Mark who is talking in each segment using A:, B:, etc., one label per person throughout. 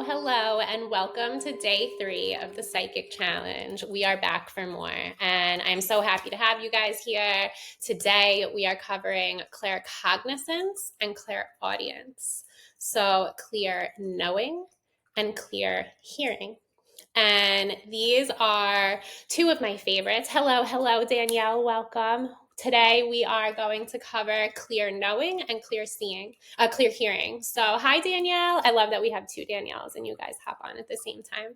A: Hello, and welcome to day 3 of the Psychic Challenge. We are back for more, and I'm so happy to have you guys here. Today, we are covering Claircognizance and Clairaudience. So, clear knowing and clear hearing. And these are two of my favorites. Hello, Danielle, welcome. Today we are going to cover clear knowing and clear hearing. So hi, Danielle. I love that we have two Danielles and you guys hop on at the same time.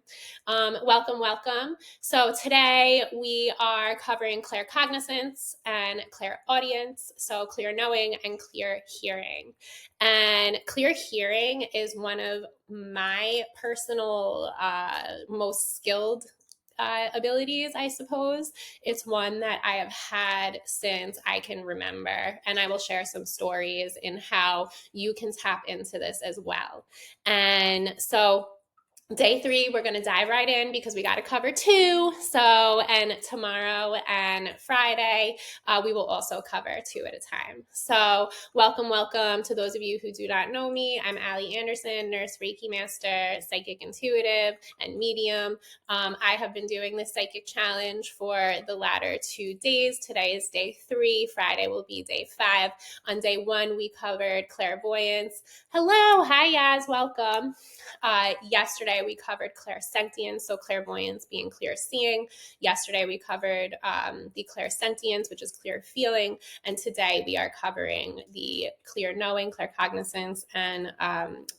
A: Welcome. So today we are covering claircognizance and clairaudience. So clear knowing and clear hearing. And clear hearing is one of my personal most skilled abilities, I suppose. It's one that I have had since I can remember, and I will share some stories in how you can tap into this as well. And so day 3, we're going to dive right in because we got to cover 2. And tomorrow and Friday, we will also cover 2 at a time. So welcome to those of you who do not know me. I'm Allie Anderson, nurse, Reiki master, psychic intuitive, and medium. I have been doing this psychic challenge for the latter 2 days. Today is day 3. Friday will be day 5. On day 1, we covered clairvoyance. Hello. Hi, Yaz. Welcome. Yesterday, we covered clairsentience, so clairvoyance being clear seeing. Yesterday, we covered the clairsentience, which is clear feeling. And today, we are covering the clear knowing, claircognizance, and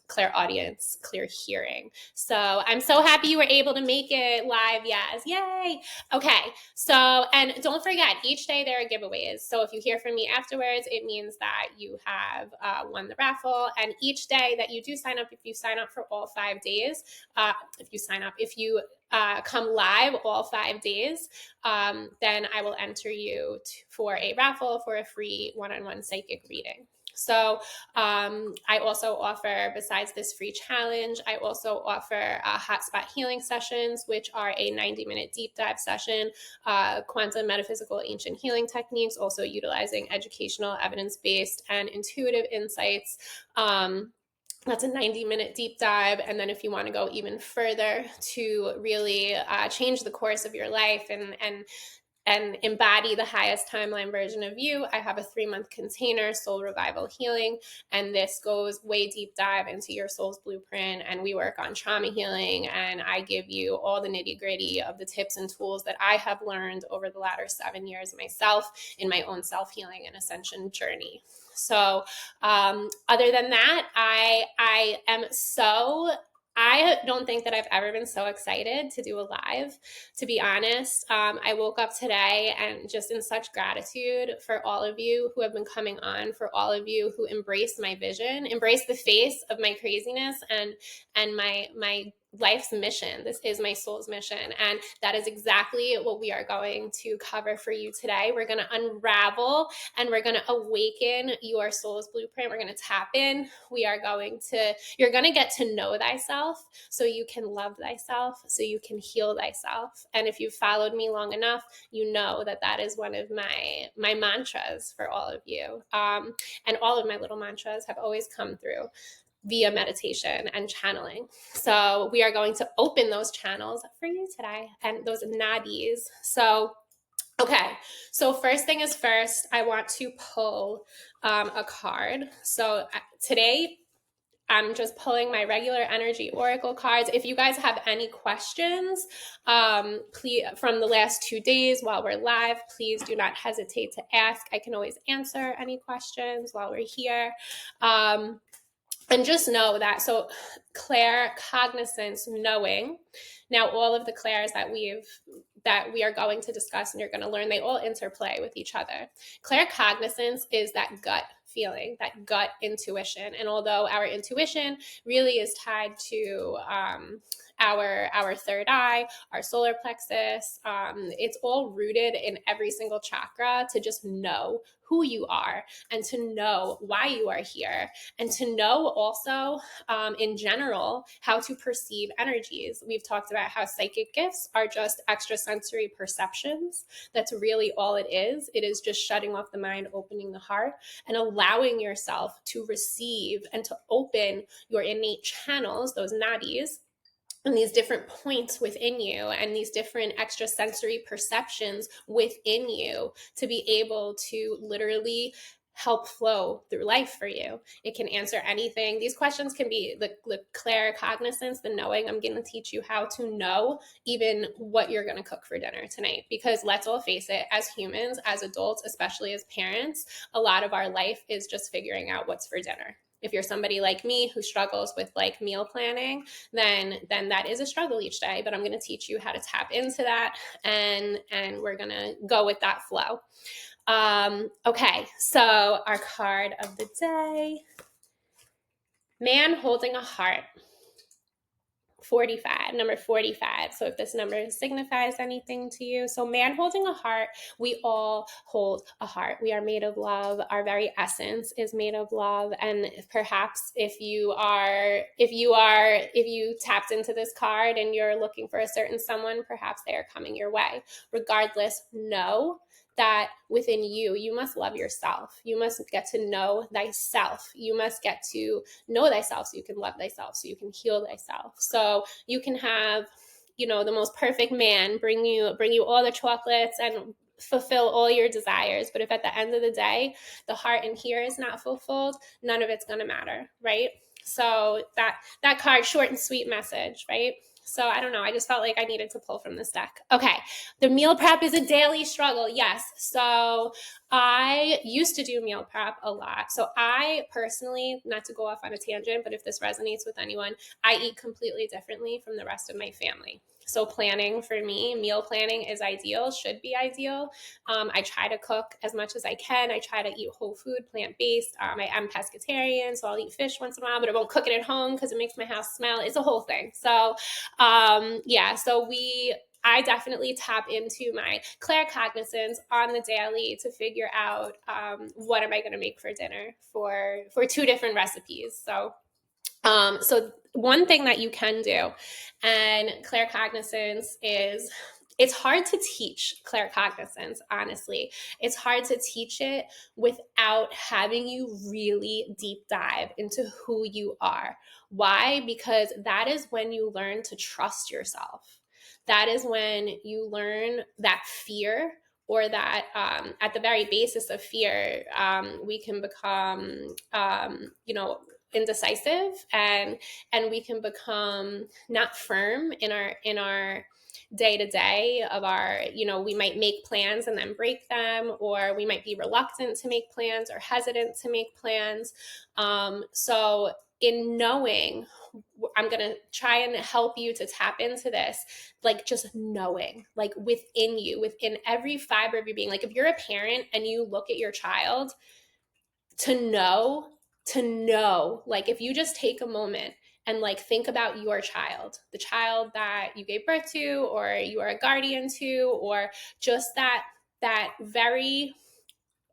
A: clairaudience, clear hearing. So I'm so happy you were able to make it live. Yes. Yay. Okay. So, and don't forget, each day there are giveaways. So if you hear from me afterwards, it means that you have won the raffle. And each day that you do sign up, if you sign up for all 5 days, if you come live all 5 days, then I will enter you for a raffle for a free one-on-one psychic reading. So I also offer, besides this free challenge, I also offer hotspot healing sessions, which are a 90-minute deep dive session, quantum, metaphysical, ancient healing techniques, also utilizing educational, evidence-based, and intuitive insights. That's a 90-minute deep dive. And then if you want to go even further to really change the course of your life and embody the highest timeline version of you, I have a 3-month container, Soul Revival Healing. And this goes way deep dive into your soul's blueprint. And we work on trauma healing. And I give you all the nitty gritty of the tips and tools that I have learned over the latter 7 years myself in my own self-healing and ascension journey. So other than that, I don't think that I've ever been so excited to do a live, to be honest. I woke up today and just in such gratitude for all of you who have been coming on, for all of you who embrace my vision, embrace the face of my craziness and my life's mission. This is my soul's mission. And that is exactly what we are going to cover for you today. We're going to unravel and we're going to awaken your soul's blueprint. We're going to tap in. You're going to get to know thyself so you can love thyself, so you can heal thyself. And if you've followed me long enough, you know that is one of my mantras for all of you. And all of my little mantras have always come through via meditation and channeling. So we are going to open those channels for you today and those nadis. So, okay. So first thing is first, I want to pull a card. So today I'm just pulling my regular energy oracle cards. If you guys have any questions, please, from the last 2 days while we're live, please do not hesitate to ask. I can always answer any questions while we're here. And just know that, so claircognizance, knowing. Now, all of the clairs that we are going to discuss and you're going to learn, they all interplay with each other. Claircognizance is that gut feeling, that gut intuition. And although our intuition really is tied to our third eye, our solar plexus. It's all rooted in every single chakra to just know who you are and to know why you are here and to know also in general how to perceive energies. We've talked about how psychic gifts are just extrasensory perceptions. That's really all it is. It is just shutting off the mind, opening the heart, and allowing yourself to receive and to open your innate channels, those nadis, and these different points within you and these different extrasensory perceptions within you to be able to literally help flow through life for you. It can answer anything. These questions can be the claircognizance, the knowing. I'm going to teach you how to know even what you're going to cook for dinner tonight. Because let's all face it, as humans, as adults, especially as parents, a lot of our life is just figuring out what's for dinner. If you're somebody like me who struggles with like meal planning, then that is a struggle each day. But I'm going to teach you how to tap into that, and we're going to go with that flow. Okay, so our card of the day, man holding a heart. 45, number 45. So if this number signifies anything to you, so man holding a heart, we all hold a heart. We are made of love. Our very essence is made of love. And perhaps if you tapped into this card and you're looking for a certain someone, perhaps they are coming your way. Regardless, know that within you, you must love yourself. You must get to know thyself. You must get to know thyself so you can love thyself, so you can heal thyself. So you can have, the most perfect man bring you all the chocolates and fulfill all your desires. But if at the end of the day, the heart in here is not fulfilled, none of it's going to matter, right? So that card, short and sweet message, right? So I don't know. I just felt like I needed to pull from this deck. Okay. The meal prep is a daily struggle. Yes. So I used to do meal prep a lot. So I personally, not to go off on a tangent, but if this resonates with anyone, I eat completely differently from the rest of my family. So planning for me, meal planning is ideal, should be ideal. I try to cook as much as I can. I try to eat whole food, plant-based. I am pescatarian, so I'll eat fish once in a while, but I won't cook it at home because it makes my house smell. It's a whole thing. So I definitely tap into my claircognizance on the daily to figure out what am I going to make for dinner for 2 different recipes. So one thing that you can do, and claircognizance is, it's hard to teach claircognizance, honestly. It's hard to teach it without having you really deep dive into who you are. Why? Because that is when you learn to trust yourself. That is when you learn that fear, or that at the very basis of fear, we can become, indecisive, and we can become not firm in our day to day of our, we might make plans and then break them, or we might be reluctant to make plans or hesitant to make plans. So in knowing, I'm going to try and help you to tap into this, like just knowing, like within you, within every fiber of your being. Like if you're a parent and you look at your child, to know, like if you just take a moment and like think about your child, the child that you gave birth to, or you are a guardian to, or just that very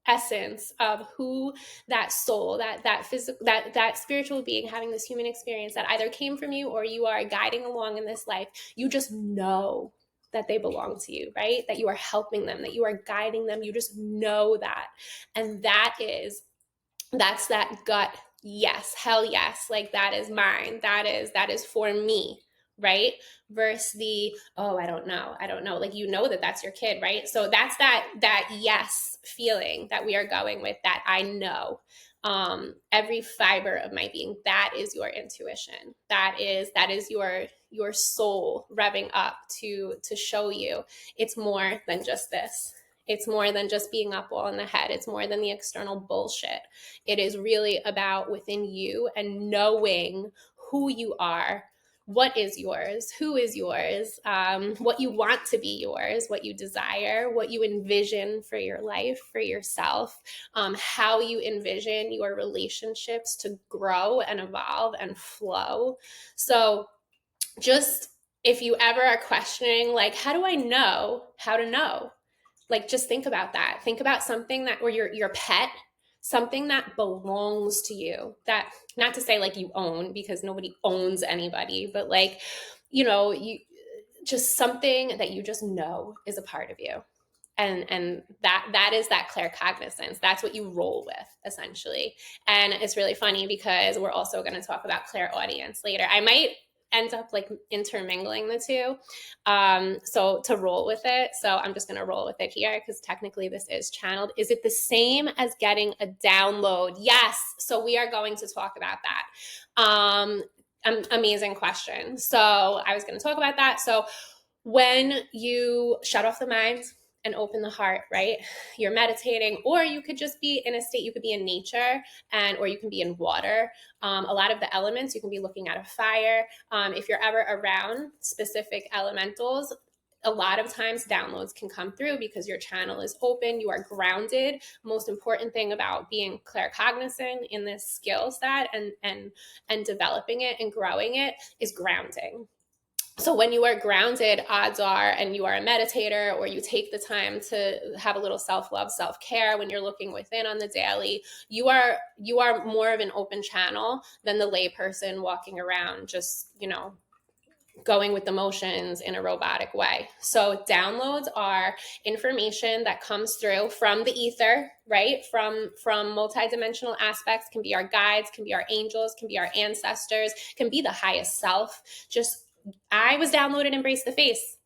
A: essence of who that soul, that physical, that spiritual being having this human experience that either came from you or you are guiding along in this life, you just know that they belong to you, right? That you are helping them, that you are guiding them. You just know that. And that's that gut, yes, hell yes, like that is mine, that is for me, right? Versus the, oh, I don't know, like that's your kid, right? So that's that yes feeling that we are going with, that I know, every fiber of my being, that is your intuition, that is your soul revving up to show you it's more than just this. It's more than just being up all in the head. It's more than the external bullshit. It is really about within you and knowing who you are, what is yours, who is yours, what you want to be yours, what you desire, what you envision for your life, for yourself, how you envision your relationships to grow and evolve and flow. So just if you ever are questioning, like, how do I know how to know? Like, just think about that. Think about something that, or your pet, something that belongs to you, that, not to say like you own, because nobody owns anybody, but like, you just something that you just know is a part of you. And that is that claircognizance. That's what you roll with, essentially. And it's really funny because we're also going to talk about clairaudience later. I might end up like intermingling the two, so to roll with it. So I'm just going to roll with it here because technically this is channeled. Is it the same as getting a download? Yes. So we are going to talk about that. Amazing question. So I was going to talk about that. So when you shut off the mind and open the heart, right? You're meditating, or you could just be in a state, you could be in nature, or you can be in water. A lot of the elements, you can be looking at a fire. If you're ever around specific elementals, a lot of times downloads can come through because your channel is open, you are grounded. Most important thing about being claircognizant in this skill set and developing it and growing it is grounding. So when you are grounded, odds are, and you are a meditator, or you take the time to have a little self-love, self-care when you're looking within on the daily, you are more of an open channel than the layperson walking around just, going with the motions in a robotic way. So downloads are information that comes through from the ether, right? From multidimensional aspects, can be our guides, can be our angels, can be our ancestors, can be the highest self. I was downloaded Embrace the Face.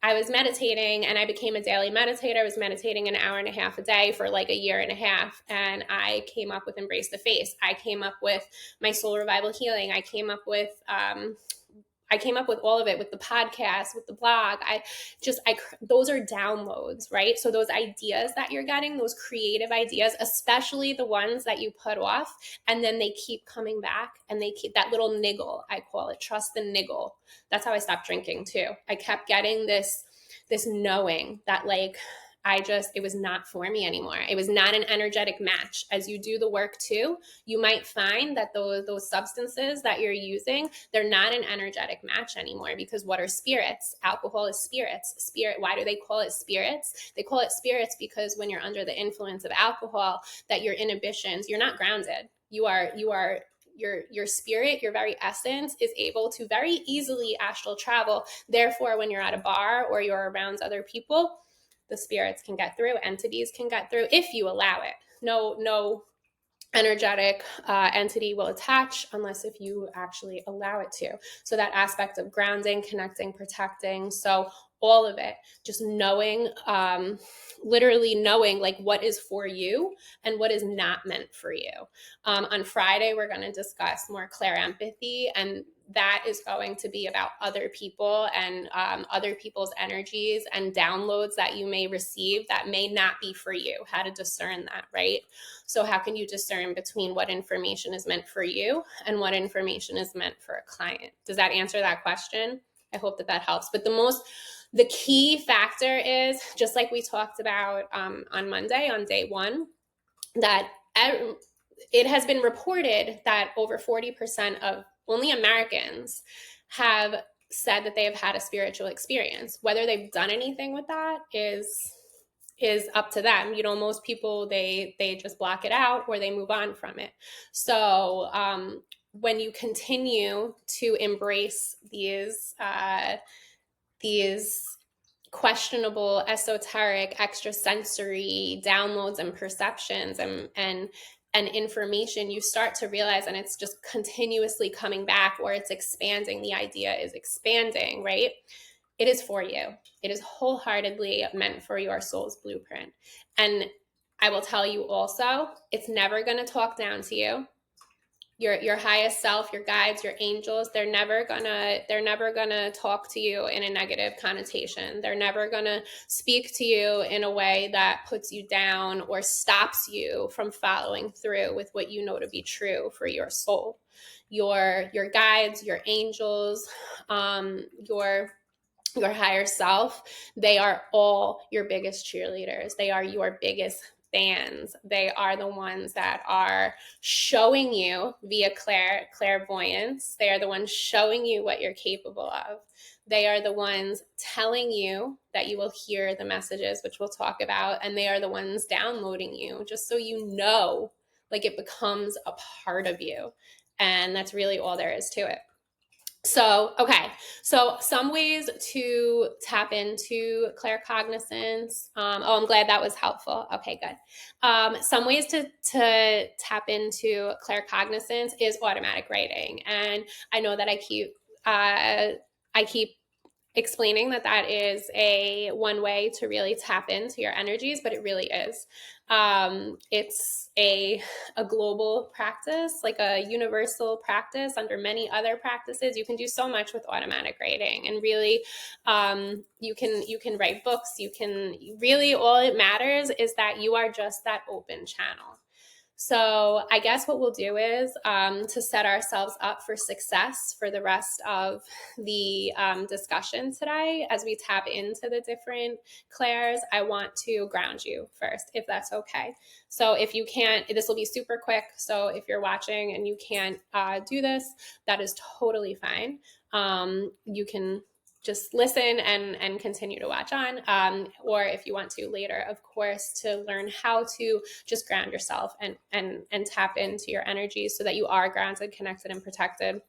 A: I was meditating and I became a daily meditator. I was meditating an hour and a half a day for like a year and a half. And I came up with Embrace the Face. I came up with my soul revival healing. I came up with all of it, with the podcast, with the blog. Those are downloads, right? So those ideas that you're getting, those creative ideas, especially the ones that you put off, and then they keep coming back, and they keep that little niggle, I call it, trust the niggle. That's how I stopped drinking too. I kept getting this knowing that like, it was not for me anymore. It was not an energetic match. As you do the work too, you might find that those substances that you're using, they're not an energetic match anymore, because what are spirits? Alcohol is spirits. Why do they call it spirits? They call it spirits because when you're under the influence of alcohol, that your inhibitions, you're not grounded. Your spirit, your very essence is able to very easily astral travel. Therefore, when you're at a bar or you're around other people, the spirits can get through, entities can get through if you allow it. No energetic entity will attach unless if you actually allow it to. So that aspect of grounding, connecting, protecting. So all of it, just knowing, literally knowing like what is for you and what is not meant for you. On Friday, we're going to discuss more clair empathy, and that is going to be about other people and other people's energies and downloads that you may receive that may not be for you, how to discern that, right? So how can you discern between what information is meant for you and what information is meant for a client? Does that answer that question? I hope that helps. But the key factor is, just like we talked about on Monday, on day one, that it has been reported that over 40% of only Americans have said that they have had a spiritual experience. Whether they've done anything with that is up to them. Most people, they just block it out or they move on from it. So when you continue to embrace these questionable, esoteric, extrasensory downloads and perceptions and information, you start to realize, and it's just continuously coming back, or it's expanding. The idea is expanding, right? It is for you. It is wholeheartedly meant for your soul's blueprint. And I will tell you also, it's never going to talk down to you. Your highest self, your guides, your angels, they're never gonna talk to you in a negative connotation. They're never gonna speak to you in a way that puts you down or stops you from following through with what you know to be true for your soul. Your guides, your angels, your higher self, they are all your biggest cheerleaders. They are your biggest fans. They are the ones that are showing you via clairvoyance. They are the ones showing you what you're capable of. They are the ones telling you that you will hear the messages, which we'll talk about, and they are the ones downloading you just so you know, like it becomes a part of you. And that's really all there is to it. So, okay. So some ways to tap into claircognizance. I'm glad that was helpful. Okay, good. Some ways to tap into claircognizance is automatic writing. And I know that I keep explaining that is a one way to really tap into your energies, but it really is. It's a global practice, like a universal practice under many other practices. You can do so much with automatic writing, and really, you can write books. You can really, all it matters is that you are just that open channel. So I guess what we'll do is to set ourselves up for success for the rest of the discussion today, as we tap into the different clairs, I want to ground you first, if that's okay. So if you can't, this will be super quick. So if you're watching and you can't do this, that is totally fine. You can just listen and continue to watch on. Or if you want to later, of course, to learn how to just ground yourself and tap into your energies so that you are grounded, connected, and protected.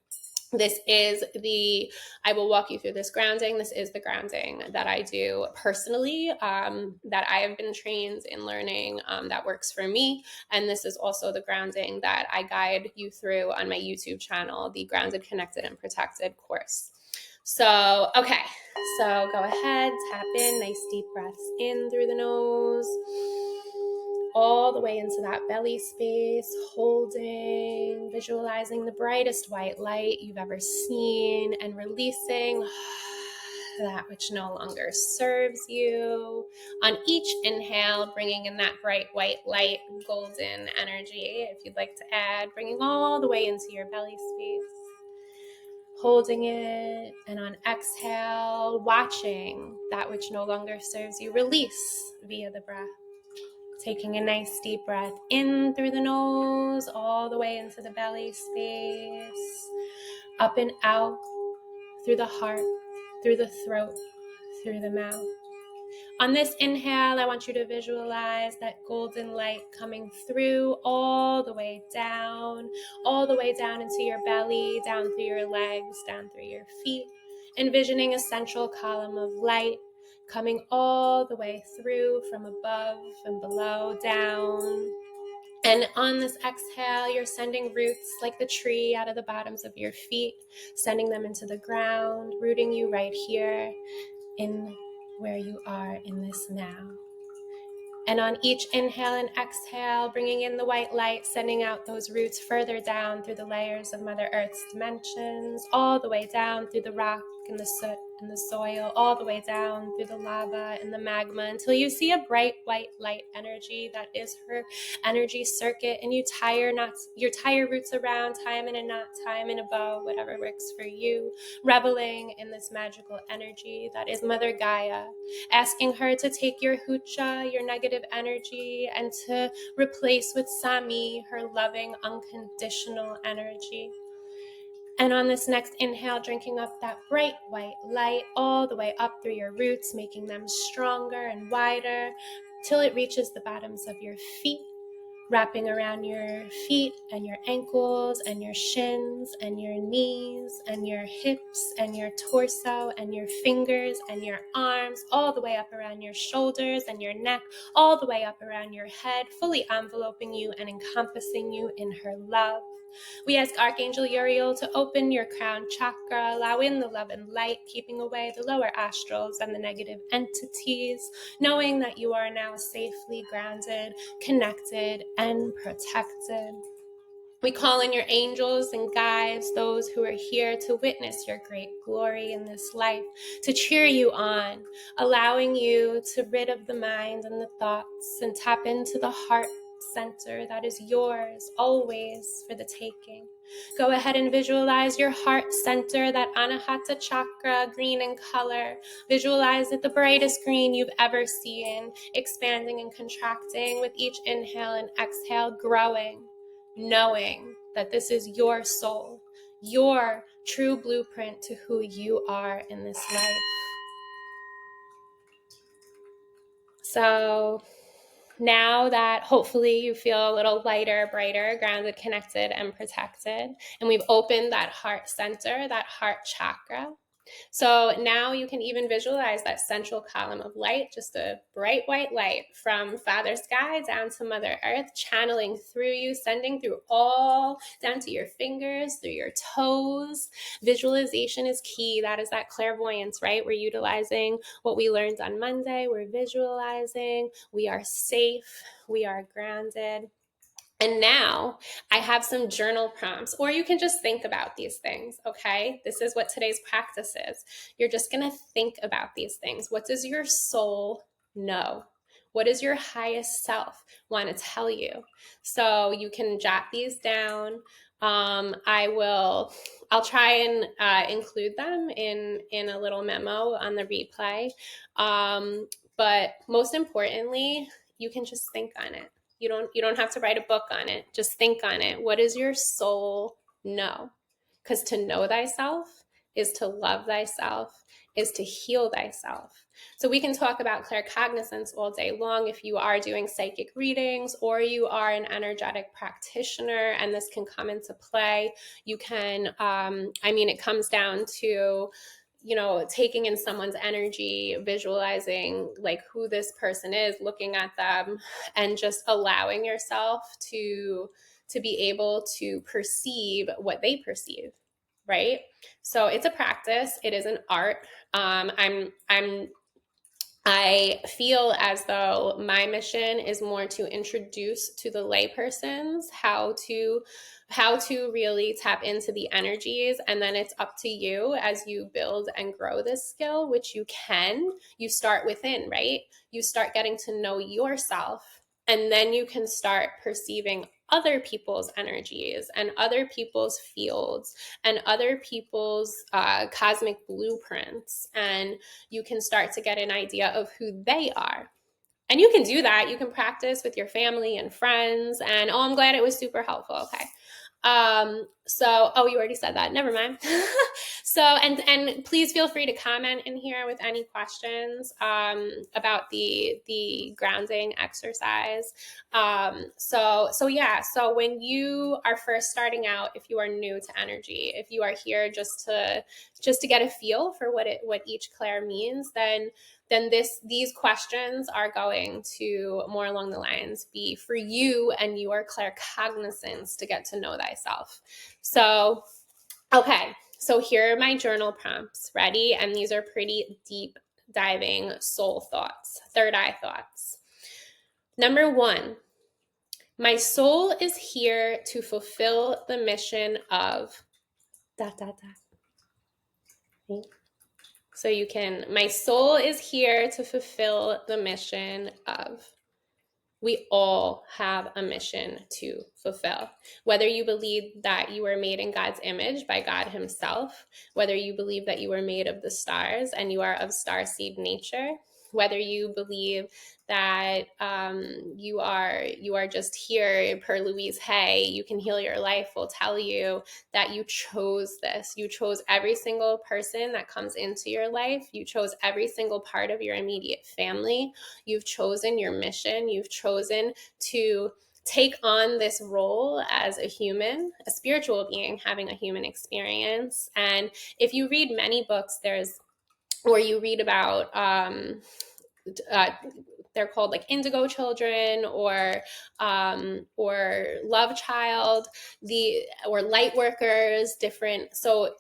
A: I will walk you through this grounding. This is the grounding that I do personally, that I have been trained in learning, that works for me. And this is also the grounding that I guide you through on my YouTube channel, the Grounded, Connected, and Protected course. So, okay, so go ahead, tap in, nice deep breaths in through the nose, all the way into that belly space, holding, visualizing the brightest white light you've ever seen, and releasing that which no longer serves you. On each inhale, bringing in that bright white light, golden energy, if you'd like to add, bringing all the way into your belly space. Holding it, and on exhale, watching that which no longer serves you release via the breath. Taking a nice deep breath in through the nose, all the way into the belly space, up and out through the heart, through the throat, through the mouth. On this inhale, I want you to visualize that golden light coming through all the way down into your belly, down through your legs, down through your feet, envisioning a central column of light coming all the way through from above and below, down. And on this exhale, you're sending roots like the tree out of the bottoms of your feet, sending them into the ground, rooting you right here in where you are in this now. And on each inhale and exhale, bringing in the white light, sending out those roots further down through the layers of Mother Earth's dimensions, all the way down through the rock and the soot and the soil, all the way down through the lava and the magma, until you see a bright white light energy that is her energy circuit, and you tie your roots around, tie them in a knot, tie them in a bow, whatever works for you, reveling in this magical energy that is Mother Gaia, asking her to take your hucha, your negative energy, and to replace with Sami, her loving, unconditional energy. And on this next inhale, drinking up that bright white light all the way up through your roots, making them stronger and wider till it reaches the bottoms of your feet, wrapping around your feet and your ankles and your shins and your knees and your hips and your torso and your fingers and your arms, all the way up around your shoulders and your neck, all the way up around your head, fully enveloping you and encompassing you in her love. We ask Archangel Uriel to open your crown chakra, allow in the love and light, keeping away the lower astrals and the negative entities, knowing that you are now safely grounded, connected, and protected. We call in your angels and guides, those who are here to witness your great glory in this life, to cheer you on, allowing you to rid of the mind and the thoughts and tap into the heart center that is yours always for the taking. Go ahead and visualize your heart center, that anahata chakra, green in color. Visualize it the brightest green you've ever seen, expanding and contracting with each inhale and exhale, growing, knowing that this is your soul, your true blueprint to who you are in this life. So now that hopefully you feel a little lighter, brighter, grounded, connected, and protected, and we've opened that heart center, that heart chakra. So now you can even visualize that central column of light, just a bright white light from Father Sky down to Mother Earth, channeling through you, sending through all down to your fingers, through your toes. Visualization is key. That is that clairvoyance, right? We're utilizing what we learned on Monday. We're visualizing. We are safe. We are grounded. And now I have some journal prompts, or you can just think about these things, okay? This is what today's practice is. You're just going to think about these things. What does your soul know? What does your highest self want to tell you? So you can jot these down. I'll try and include them in a little memo on the replay. But most importantly, you can just think on it. You don't have to write a book on it. Just think on it. What does your soul know? Because to know thyself is to love thyself, is to heal thyself. So we can talk about claircognizance all day long if you are doing psychic readings or you are an energetic practitioner, and this can come into play. You can, it comes down to taking in someone's energy, visualizing like who this person is, looking at them, and just allowing yourself to be able to perceive what they perceive, right? So it's a practice. It is an art. I feel as though my mission is more to introduce to the laypersons how to really tap into the energies, and then it's up to you as you build and grow this skill, which you start within, right? You start getting to know yourself, and then you can start perceiving other people's energies and other people's fields and other people's cosmic blueprints, and you can start to get an idea of who they are. And you can do that. You can practice with your family and friends. And I'm glad it was super helpful. Okay. You already said that. Never mind. And please feel free to comment in here with any questions about the grounding exercise. So when you are first starting out, if you are new to energy, if you are here just to get a feel for what each clair means, then these questions are going to more along the lines be for you and your claircognizance to get to know thyself. So, okay, so here are my journal prompts. Ready? And these are pretty deep diving soul thoughts, third eye thoughts. Number 1, my soul is here to fulfill the mission of ... So my soul is here to fulfill the mission of... We all have a mission to fulfill. Whether you believe that you were made in God's image by God himself, whether you believe that you were made of the stars and you are of starseed nature, whether you believe that you are just here per Louise Hay, you can heal your life, will tell you that you chose this. You chose every single person that comes into your life. You chose every single part of your immediate family. You've chosen your mission. You've chosen to take on this role as a human, a spiritual being having a human experience. And if you read many books, you read about they're called like indigo children or love child, or light workers, different. So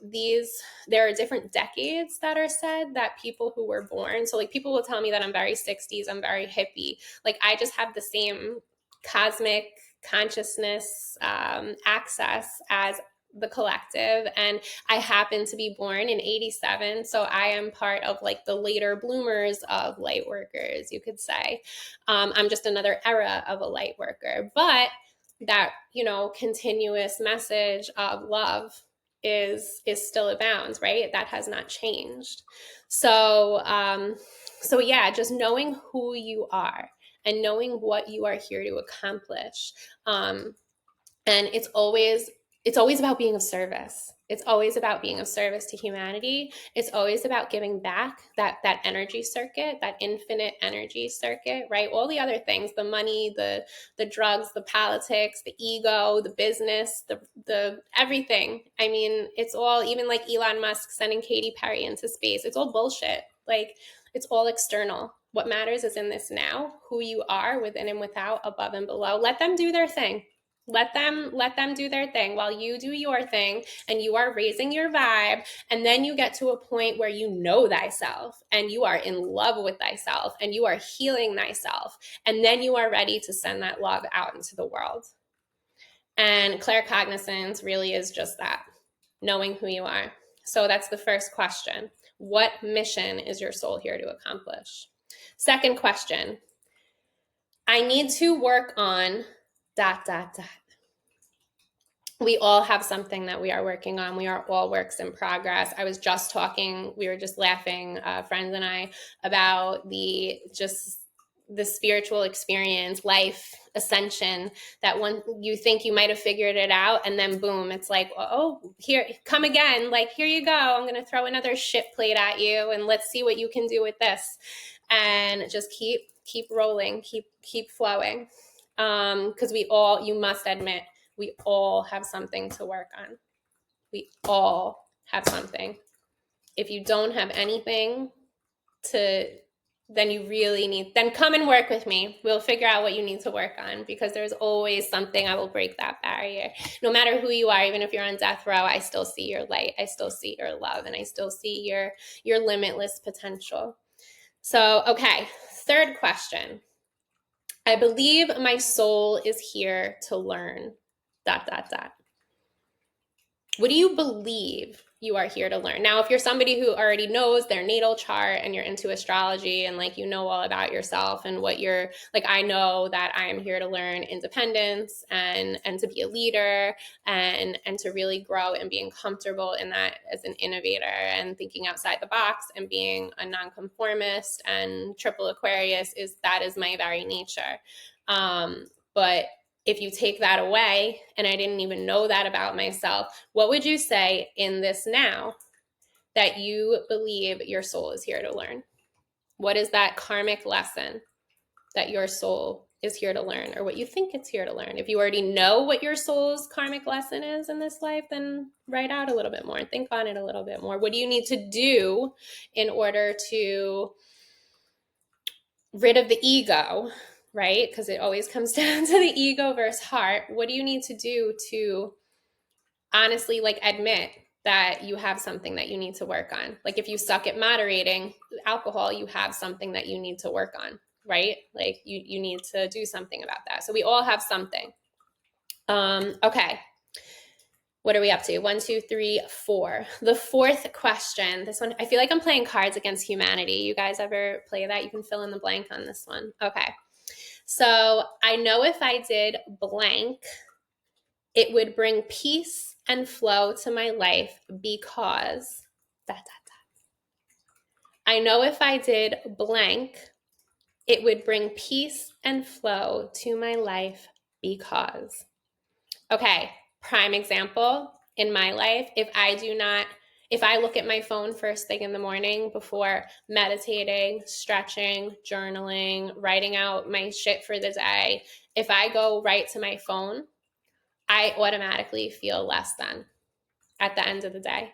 A: there are different decades that are said that people who were born. So like people will tell me that I'm very 60s, I'm very hippie. Like I just have the same cosmic consciousness access as the collective, and I happen to be born in 87, so I am part of like the later bloomers of light workers, you could say. I'm just another era of a light worker, but that, continuous message of love is still abounds, right? That has not changed. So yeah, just knowing who you are and knowing what you are here to accomplish. And it's always about being of service. It's always about being of service to humanity. It's always about giving back that energy circuit, that infinite energy circuit, right? All the other things, the money, the drugs, the politics, the ego, the business, the everything. I mean, it's all, even like Elon Musk sending Katy Perry into space. It's all bullshit. Like, it's all external. What matters is in this now, who you are within and without, above and below. Let them do their thing. Let them do their thing while you do your thing, and you are raising your vibe. And then you get to a point where you know thyself and you are in love with thyself and you are healing thyself. And then you are ready to send that love out into the world. And claircognizance really is just that, knowing who you are. So that's the first question. What mission is your soul here to accomplish? Second question, I need to work on ... We all have something that we are working on. We are all works in progress. I was just talking, we were just laughing, friends and I, about the spiritual experience, life, ascension, that one, you think you might have figured it out, and then boom, it's like, oh, here, come again. Like, here you go. I'm going to throw another shit plate at you, and let's see what you can do with this. And just keep rolling, keep flowing. Because you must admit, we all have something to work on. We all have something. If you don't have anything then you really then come and work with me. We'll figure out what you need to work on, because there's always something. I will break that barrier. No matter who you are, even if you're on death row, I still see your light. I still see your love, and I still see your limitless potential. So, okay, third question. I believe my soul is here to learn ... What do you believe you are here to learn? Now, if you're somebody who already knows their natal chart and you're into astrology and like, all about yourself and what you're like, I know that I am here to learn independence and to be a leader and to really grow and being comfortable in that as an innovator and thinking outside the box and being a nonconformist and triple Aquarius that is my very nature. But if you take that away, and I didn't even know that about myself, what would you say in this now that you believe your soul is here to learn? What is that karmic lesson that your soul is here to learn, or what you think it's here to learn? If you already know what your soul's karmic lesson is in this life, then write out a little bit more and think on it a little bit more. What do you need to do in order to rid of the ego, right? Because it always comes down to the ego versus heart. What do you need to do to honestly admit that you have something that you need to work on? Like, if you suck at moderating alcohol, you have something that you need to work on, right? Like, you need to do something about that. So we all have something. Okay. What are we up to? 1, 2, 3, 4. The fourth question. This one, I feel like I'm playing Cards Against Humanity. You guys ever play that? You can fill in the blank on this one. Okay. So I know if I did blank, it would bring peace and flow to my life because ... I know if I did blank, it would bring peace and flow to my life because... Okay. Prime example in my life, if I look at my phone first thing in the morning before meditating, stretching, journaling, writing out my shit for the day, if I go right to my phone, I automatically feel less than at the end of the day.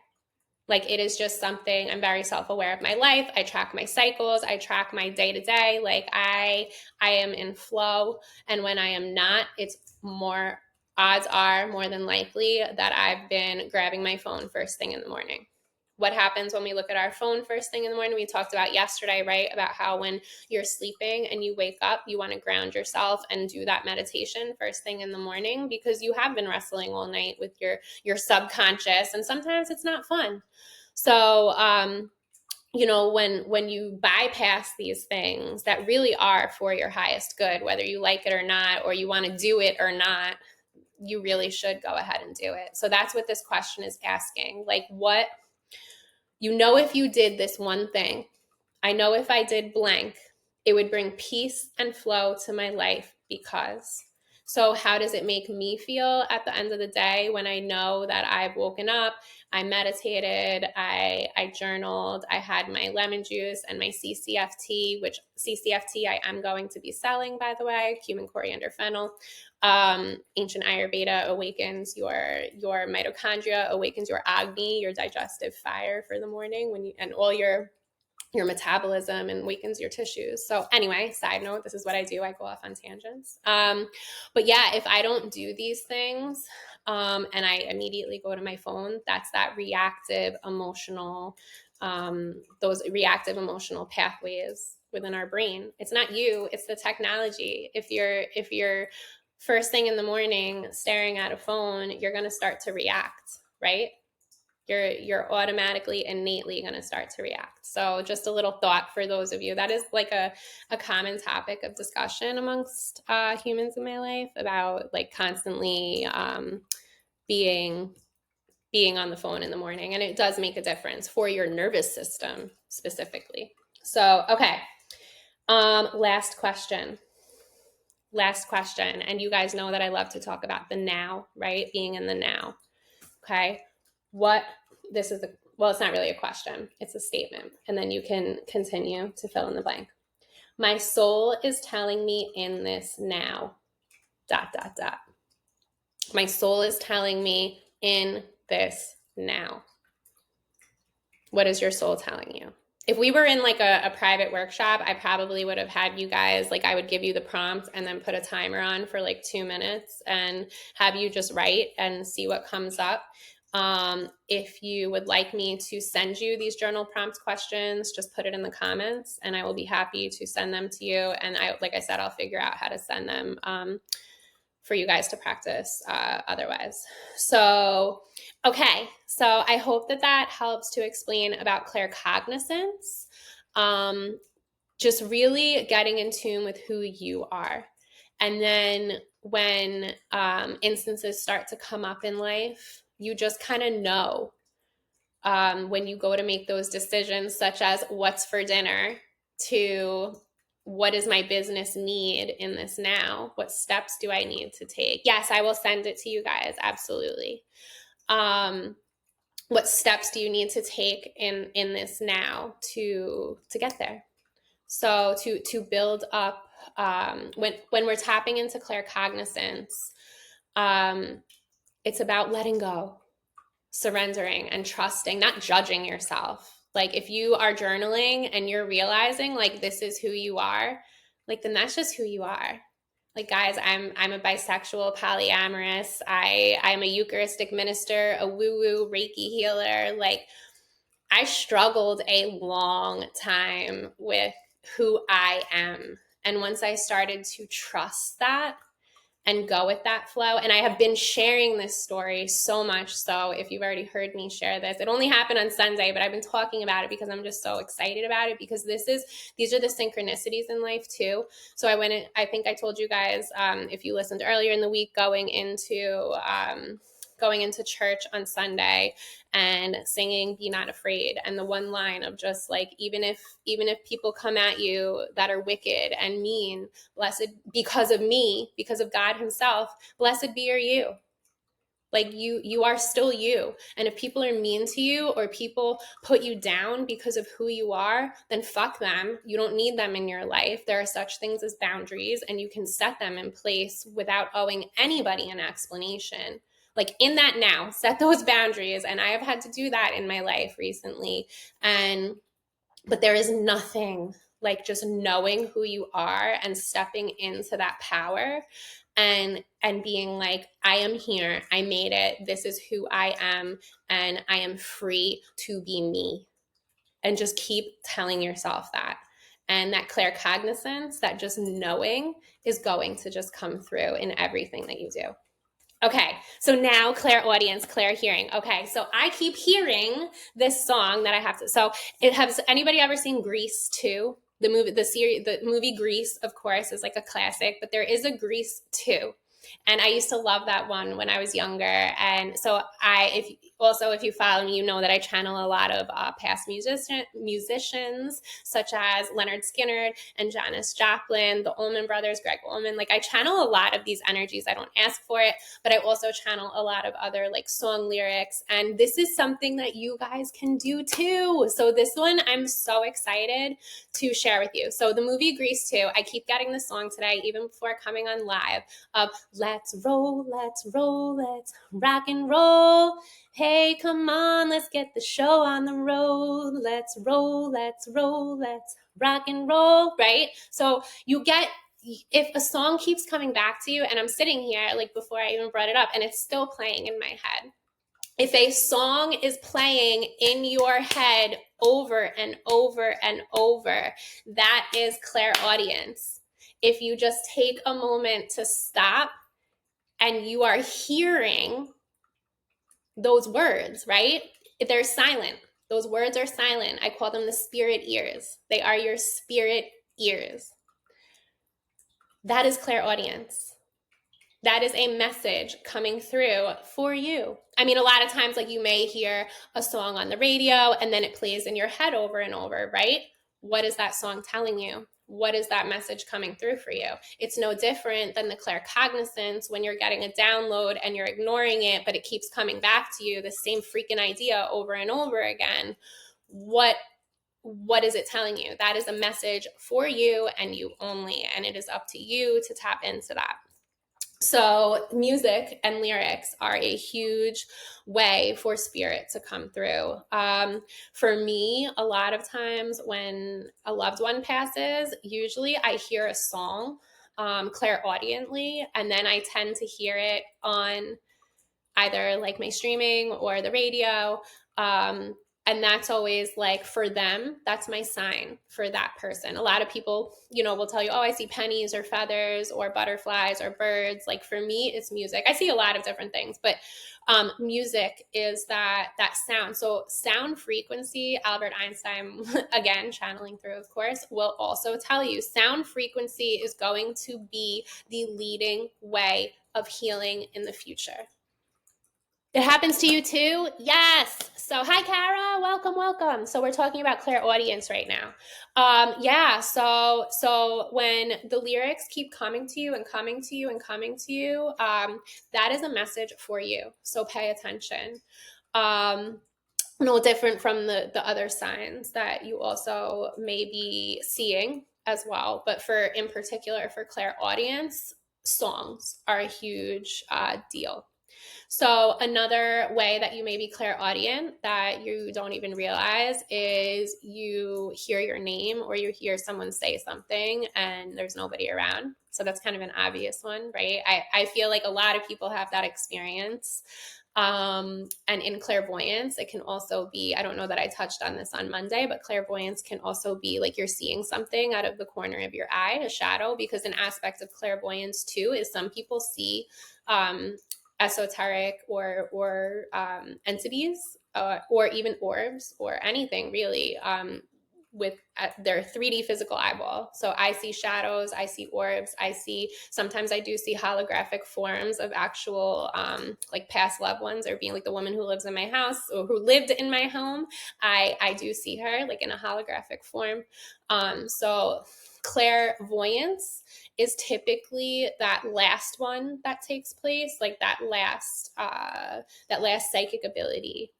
A: Like, it is just something, I'm very self-aware of my life. I track my cycles. I track my day-to-day. Like, I am in flow. And when I am not, it's odds are more than likely that I've been grabbing my phone first thing in the morning. What happens when we look at our phone first thing in the morning? We talked about yesterday, right? About how when you're sleeping and you wake up, you want to ground yourself and do that meditation first thing in the morning, because you have been wrestling all night with your subconscious, and sometimes it's not fun. So, when you bypass these things that really are for your highest good, whether you like it or not, or you want to do it or not, you really should go ahead and do it. So that's what this question is asking. Like, what, if you did this one thing, I know if I did blank, it would bring peace and flow to my life because. So how does it make me feel at the end of the day when I know that I've woken up, I meditated, I journaled, I had my lemon juice and my CCFT, which CCFT I am going to be selling, by the way, cumin, coriander, fennel. Ancient Ayurveda awakens your mitochondria, awakens your Agni, your digestive fire for the morning and all your metabolism and wakens your tissues. So anyway, side note, this is what I do. I go off on tangents. But yeah, if I don't do these things and I immediately go to my phone, that's that reactive emotional, those reactive emotional pathways within our brain. It's not you, it's the technology. If you're first thing in the morning staring at a phone, you're going to start to react, right? You're automatically, innately going to start to react. So just a little thought for those of you. That is like a common topic of discussion amongst humans in my life about like constantly being on the phone in the morning. And it does make a difference for your nervous system specifically. So, okay. Last question. And you guys know that I love to talk about the now, right? Being in the now. Okay. It's not really a question. It's a statement. And then you can continue to fill in the blank. My soul is telling me in this now, ... My soul is telling me in this now. What is your soul telling you? If we were in like a private workshop, I probably would have had you guys, like I would give you the prompt and then put a timer on for like 2 minutes and have you just write and see what comes up. If you would like me to send you these journal prompt questions, just put it in the comments and I will be happy to send them to you. And like I said, I'll figure out how to send them for you guys to practice otherwise. So, okay. So I hope that helps to explain about claircognizance. Just really getting in tune with who you are. And then when instances start to come up in life, you just kind of know when you go to make those decisions, such as what's for dinner, to what is my business need in this now? What steps do I need to take? Yes, I will send it to you guys. Absolutely. What steps do you need to take in this now to get there? So to build up, when we're tapping into claircognizance, it's about letting go, surrendering and trusting, not judging yourself. Like if you are journaling and you're realizing like this is who you are, like then that's just who you are. Like guys, I'm a bisexual, polyamorous. I'm a Eucharistic minister, a woo-woo Reiki healer. Like I struggled a long time with who I am. And once I started to trust that and go with that flow. And I have been sharing this story so much. So if you've already heard me share this, it only happened on Sunday, but I've been talking about it because I'm just so excited about it because these are the synchronicities in life too. So I think I told you guys, if you listened earlier in the week, going into church on Sunday and singing Be Not Afraid, and the one line of just like, even if people come at you that are wicked and mean, blessed because of me, because of God himself, blessed be you. Like you are still you. And if people are mean to you or people put you down because of who you are, then fuck them. You don't need them in your life. There are such things as boundaries, and you can set them in place without owing anybody an explanation. Like in that now, set those boundaries. And I have had to do that in my life recently. But there is nothing like just knowing who you are and stepping into that power and being like, I am here. I made it. This is who I am. And I am free to be me. And just keep telling yourself that. And that claircognizance, that just knowing, is going to just come through in everything that you do. Okay, so now clairaudience, clair hearing. Okay, so I keep hearing this song that I have to. So has anybody ever seen Grease 2? The movie Grease, of course, is like a classic, but there is a Grease 2. And I used to love that one when I was younger. And so if you follow me, you know that I channel a lot of past musicians such as Leonard Skinner and Janis Joplin, the Allman Brothers, Greg Allman. Like I channel a lot of these energies. I don't ask for it, but I also channel a lot of other like song lyrics. And this is something that you guys can do too. So this one, I'm so excited to share with you. So the movie Grease 2, I keep getting the song today, even before coming on live, of let's roll, let's rock and roll. Hey, come on, let's get the show on the road. Let's roll, let's rock and roll, right? So you get, if a song keeps coming back to you, and I'm sitting here like before I even brought it up and it's still playing in my head. If a song is playing in your head over and over and over, that is clairaudience. If you just take a moment to stop and you are hearing those words, right? They're silent. Those words are silent. I call them the spirit ears. They are your spirit ears. That is clairaudience. That is a message coming through for you. I mean, a lot of times, like you may hear a song on the radio and then it plays in your head over and over, right? What is that song telling you? What is that message coming through for you? It's no different than the claircognizance when you're getting a download and you're ignoring it, but it keeps coming back to you, the same freaking idea over and over again. What is it telling you? That is a message for you and you only, and it is up to you to tap into that. So music and lyrics are a huge way for spirit to come through. For me, a lot of times when a loved one passes, usually I hear a song clairaudiently, and then I tend to hear it on either like my streaming or the radio. And that's always like for them, that's my sign for that person. A lot of people, will tell you, oh, I see pennies or feathers or butterflies or birds. Like for me, it's music. I see a lot of different things, but music is that sound. So sound frequency, Albert Einstein, again, channeling through, of course, will also tell you sound frequency is going to be the leading way of healing in the future. It happens to you too? Yes. So hi, Kara. Welcome. So we're talking about clairaudience right now. So when the lyrics keep coming to you and coming to you and coming to you, that is a message for you. So pay attention. No different from the other signs that you also may be seeing as well. But in particular for clairaudience, songs are a huge deal. So another way that you may be clairaudient that you don't even realize is you hear your name or you hear someone say something and there's nobody around. So that's kind of an obvious one, right? I feel like a lot of people have that experience. And in clairvoyance, it can also be, I don't know that I touched on this on Monday, but clairvoyance can also be like you're seeing something out of the corner of your eye, a shadow, because an aspect of clairvoyance too is some people see esoteric or entities or even orbs or anything really with their 3D physical eyeball. So I see shadows, I see orbs, sometimes I do see holographic forms of actual like past loved ones, or being like the woman who lives in my house or who lived in my home. I do see her like in a holographic form. So clairvoyance is typically that last one that takes place, like that last psychic ability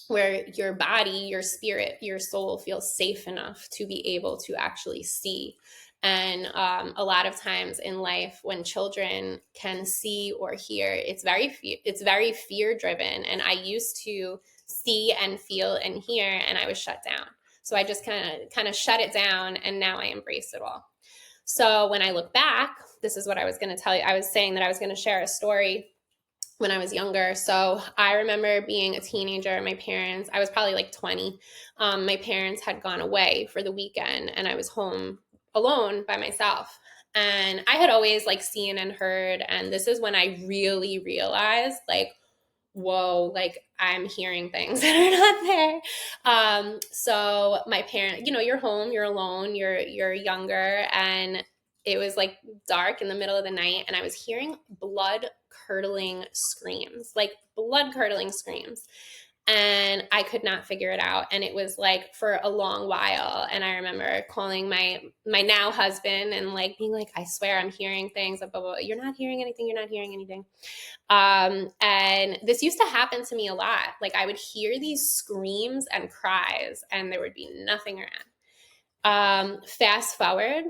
A: where your body, your spirit, your soul feels safe enough to be able to actually see. And a lot of times in life, when children can see or hear, it's very fear driven. And I used to see and feel and hear, and I was shut down. So I just kind of shut it down, and now I embrace it all. So when I look back, this is what I was going to tell you. I was saying that I was going to share a story when I was younger. So I remember being a teenager, I was probably like 20. My parents had gone away for the weekend and I was home alone by myself. And I had always like seen and heard. And this is when I really realized like, whoa, like I'm hearing things that are not there. So my parent, you're home, you're alone, you're younger, and it was like dark in the middle of the night, and I was hearing blood curdling screams, like blood curdling screams. And I could not figure it out. And it was like for a long while. And I remember calling my now husband and like being like, I swear I'm hearing things. Blah, blah, blah. You're not hearing anything. You're not hearing anything. And this used to happen to me a lot. Like I would hear these screams and cries, and there would be nothing around. Fast forward,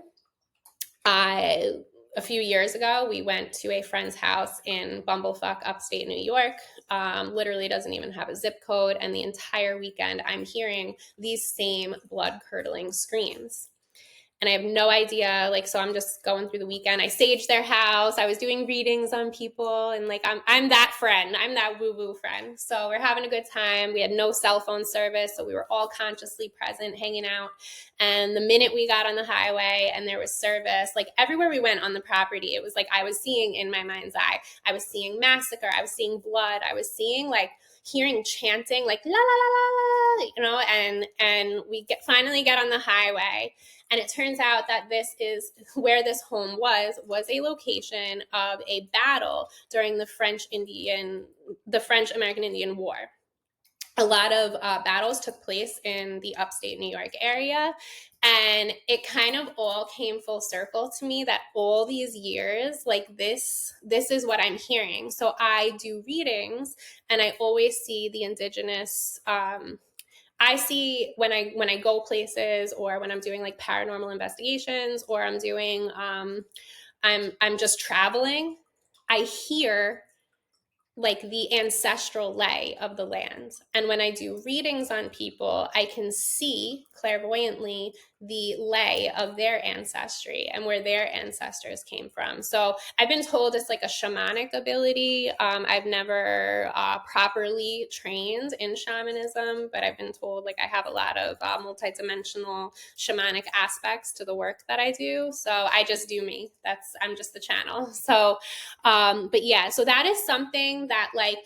A: a few years ago, we went to a friend's house in Bumblefuck, upstate New York. Literally doesn't even have a zip code. And the entire weekend, I'm hearing these same blood-curdling screams. And I have no idea, like, so I'm just going through the weekend. I saged their house. I was doing readings on people, and like, I'm that friend. I'm that woo-woo friend. So we're having a good time. We had no cell phone service, so we were all consciously present, hanging out. And the minute we got on the highway and there was service, like everywhere we went on the property, it was like I was seeing in my mind's eye, I was seeing massacre, I was seeing blood, I was seeing like hearing chanting, like la la la la, you know, and we finally get on the highway. And it turns out that this is where this home was a location of a battle during the French-American Indian War. A lot of battles took place in the upstate New York area. And it kind of all came full circle to me that all these years, like this is what I'm hearing. So I do readings, and I always see the indigenous I see when I go places, or when I'm doing like paranormal investigations, or I'm doing I'm just traveling, I hear like the ancestral lay of the land. And when I do readings on people, I can see clairvoyantly the lay of their ancestry and where their ancestors came from. So I've been told it's like a shamanic ability. I've never properly trained in shamanism, but I've been told like I have a lot of multidimensional shamanic aspects to the work that I do. So I just do me. I'm just the channel. So but yeah, so that is something that like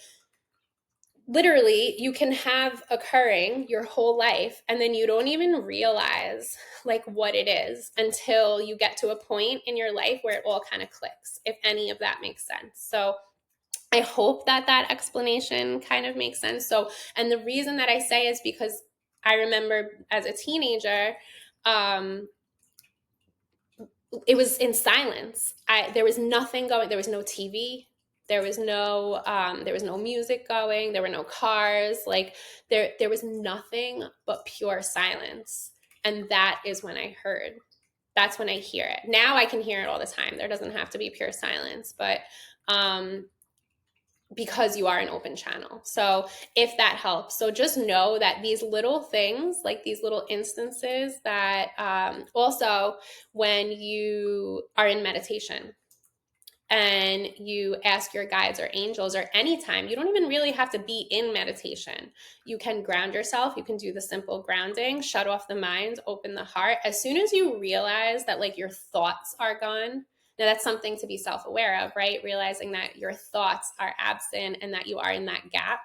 A: literally you can have occurring your whole life, and then you don't even realize like what it is until you get to a point in your life where it all kind of clicks, if any of that makes sense. So I hope that explanation kind of makes sense. So, and the reason that I say is because I remember as a teenager, it was in silence. There was nothing going. There was no TV. There was no music going. There were no cars. Like there was nothing but pure silence. And that is when I heard. That's when I hear it. Now I can hear it all the time. There doesn't have to be pure silence, but because you are an open channel. So if that helps, so just know that these little things, like these little instances that also when you are in meditation and you ask your guides or angels, or anytime, you don't even really have to be in meditation. You can ground yourself. You can do the simple grounding, shut off the mind, open the heart. As soon as you realize that like your thoughts are gone, now that's something to be self-aware of, right? Realizing that your thoughts are absent and that you are in that gap,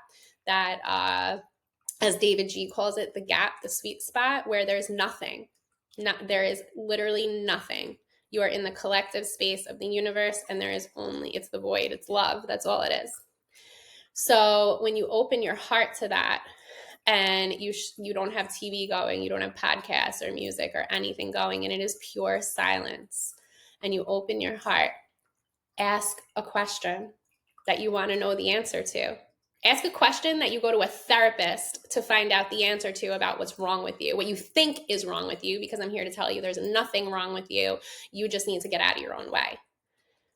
A: that as David G calls it, the gap, the sweet spot where there's nothing. There is literally nothing. You are in the collective space of the universe, and it's the void, it's love. That's all it is. So when you open your heart to that, and you don't have TV going, you don't have podcasts or music or anything going, and it is pure silence, and you open your heart, ask a question that you want to know the answer to. Ask a question that you go to a therapist to find out the answer to about what's wrong with you, what you think is wrong with you, because I'm here to tell you there's nothing wrong with you. You just need to get out of your own way.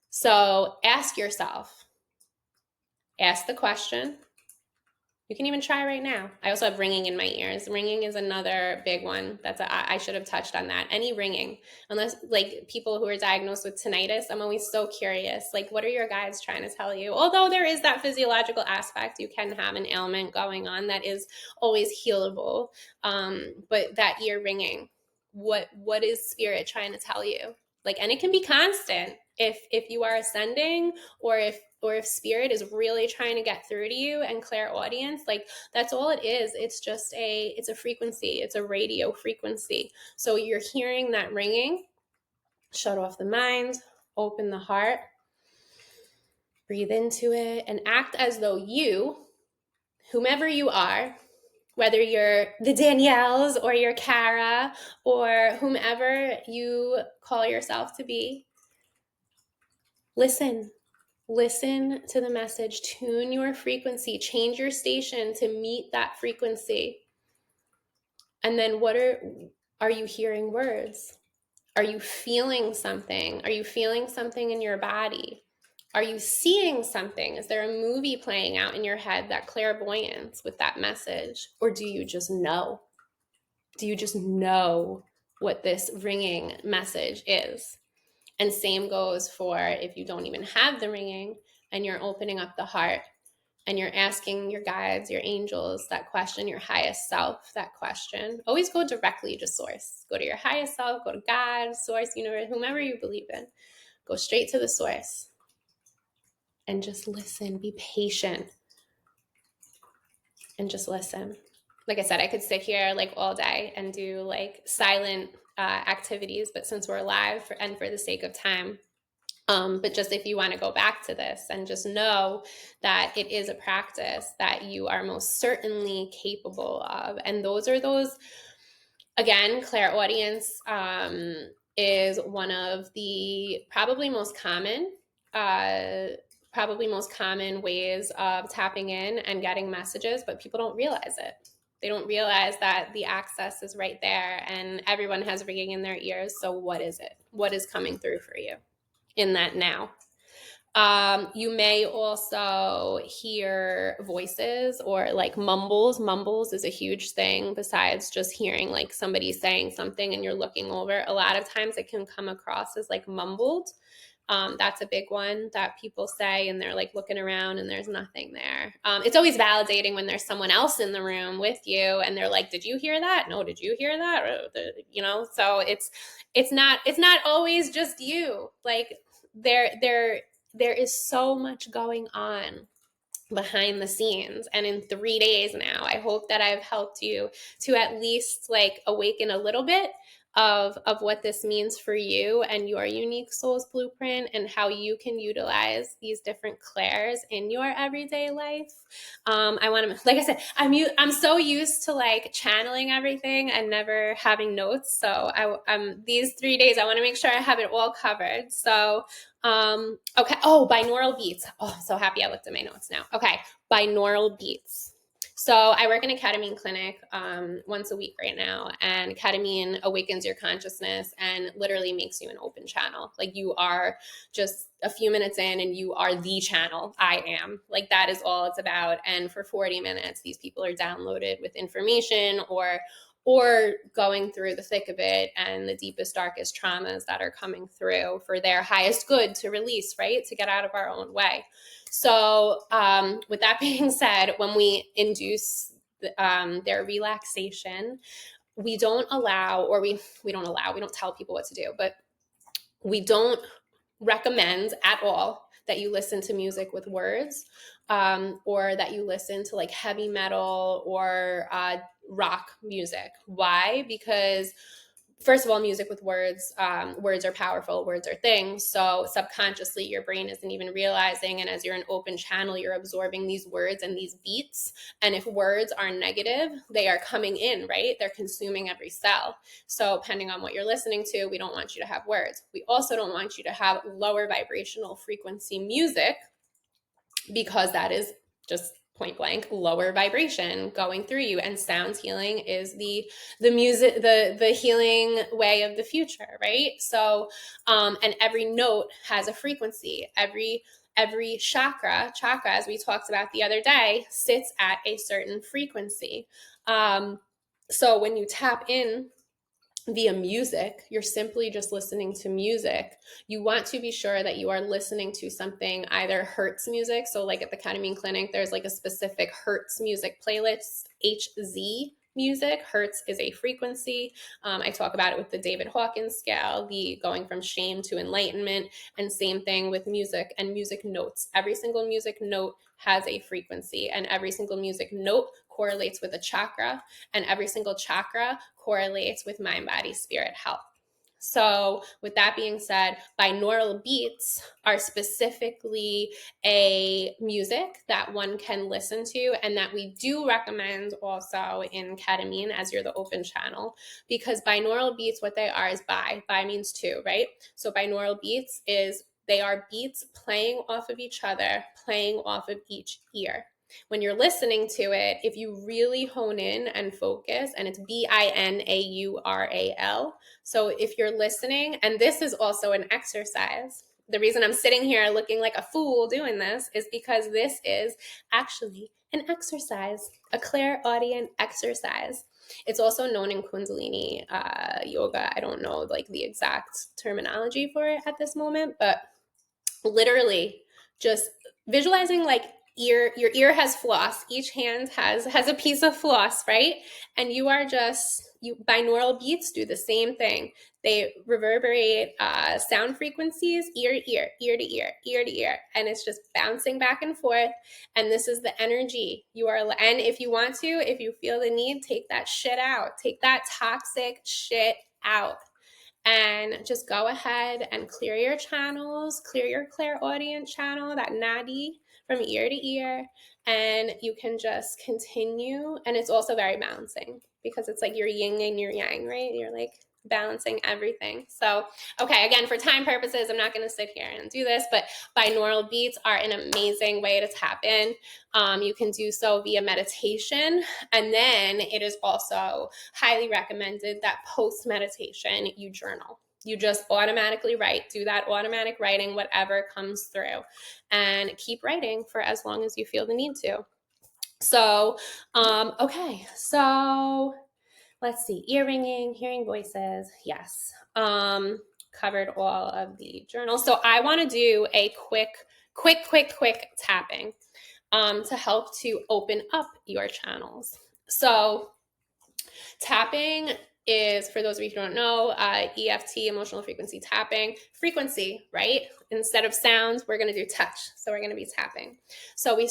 A: So ask yourself, ask the question. You can even try right now. I also have ringing in my ears. Ringing is another big one. I should have touched on that. Any ringing, unless like people who are diagnosed with tinnitus, I'm always so curious. Like, what are your guides trying to tell you? Although there is that physiological aspect, you can have an ailment going on that is always healable. But that ear ringing, what is spirit trying to tell you? Like, and it can be constant if you are ascending, or if spirit is really trying to get through to you, and clairaudience, like that's all it is. It's just it's a frequency. It's a radio frequency. So you're hearing that ringing, Shut off the mind, open the heart, breathe into it, and act as though you, whomever you are, whether you're the Danielles or you're Kara or whomever you call yourself to be, listen. Listen to the message, tune your frequency, change your station to meet that frequency. And then are you hearing words? Are you feeling something? Are you feeling something in your body? Are you seeing something? Is there a movie playing out in your head, that clairvoyance with that message? Or do you just know? Do you just know what this ringing message is? And same goes for if you don't even have the ringing and you're opening up the heart and you're asking your guides, your angels, that question, your highest self, that question. Always go directly to source. Go to your highest self, go to God, source, universe, whomever you believe in. Go straight to the source and just listen. Be patient and just listen. Like I said, I could sit here like all day and do like silent activities, but since we're live and for the sake of time, but just if you want to go back to this and just know that it is a practice that you are most certainly capable of. And those, again, clairaudience is one of the probably most common ways of tapping in and getting messages, but people don't realize it. They don't realize that the access is right there and everyone has ringing in their ears. So what is it? What is coming through for you in that now? You may also hear voices or like mumbles. Mumbles is a huge thing besides just hearing like somebody saying something and you're looking over. A lot of times it can come across as like mumbled. That's a big one that people say and they're like looking around and there's nothing there. It's always validating when there's someone else in the room with you and they're like, did you hear that? No, did you hear that? So it's not always just you. Like there is so much going on behind the scenes. And in 3 days now, I hope that I've helped you to at least like awaken a little bit of what this means for you and your unique soul's blueprint and how you can utilize these different clairs in your everyday life. I want to, like I said, I'm so used to like channeling everything and never having notes. So these 3 days, I want to make sure I have it all covered. So okay. Oh, binaural beats. Oh, I'm so happy I looked at my notes now. Okay. Binaural beats. So I work in a ketamine clinic once a week right now, and ketamine awakens your consciousness and literally makes you an open channel. Like you are just a few minutes in and you are the channel. I am. Like that is all it's about. And for 40 minutes, these people are downloaded with information or going through the thick of it and the deepest, darkest traumas that are coming through for their highest good to release, right? To get out of our own way. So with that being said, when we induce their relaxation, we don't tell people what to do, but we don't recommend at all that you listen to music with words or that you listen to like heavy metal or rock music. Why? Because first of all, music with words, words are powerful, words are things. So subconsciously, your brain isn't even realizing. And as you're an open channel, you're absorbing these words and these beats. And if words are negative, they are coming in, right? They're consuming every cell. So depending on what you're listening to, we don't want you to have words. We also don't want you to have lower vibrational frequency music because that is just point blank lower vibration going through you, and sound healing is the music, the healing way of the future, right? So and every note has a frequency. Every chakra, as we talked about the other day, sits at a certain frequency. So when you tap in via music, you're simply just listening to music. You want to be sure that you are listening to something, either Hertz music. So like at the ketamine clinic, there's like a specific Hertz music playlist, HZ music. Hertz is a frequency. I talk about it with the David Hawkins scale, the going from shame to enlightenment, and same thing with music and music notes. Every single music note has a frequency, and every single music note correlates with a chakra, and every single chakra correlates with mind, body, spirit, health. So with that being said, binaural beats are specifically a music that one can listen to, and that we do recommend also in ketamine as you're the open channel, because binaural beats, what they are is bi means two, right? So binaural beats they are beats playing off of each other, playing off of each ear. When you're listening to it, if you really hone in and focus, and it's binaural. So if you're listening, and this is also an exercise, the reason I'm sitting here looking like a fool doing this is because this is actually an exercise, a clairaudient exercise. It's also known in Kundalini yoga. I don't know like the exact terminology for it at this moment, but literally just visualizing like your ear has floss. Each hand has a piece of floss, right? And binaural beats do the same thing. They reverberate sound frequencies, ear to ear, ear to ear, ear to ear, and it's just bouncing back and forth. And this is the energy you are. And if you want to, if you feel the need, take that shit out. Take that toxic shit out. And just go ahead and clear your channels, clear your clairaudience channel, that nadi from ear to ear, and you can just continue. And it's also very balancing because it's like your yin and your yang, right? You're like balancing everything. So, okay, again, for time purposes, I'm not going to sit here and do this, but binaural beats are an amazing way to tap in. You can do so via meditation. And then it is also highly recommended that post-meditation, you journal. You just automatically write, do that automatic writing, whatever comes through, and keep writing for as long as you feel the need to. So, okay, so let's see, ear ringing, hearing voices, yes. Covered all of the journals. So I want to do a quick tapping to help to open up your channels. So tapping is, for those of you who don't know, EFT, emotional frequency tapping. Frequency, right? Instead of sounds, we're going to do touch. So we're going to be tapping. So you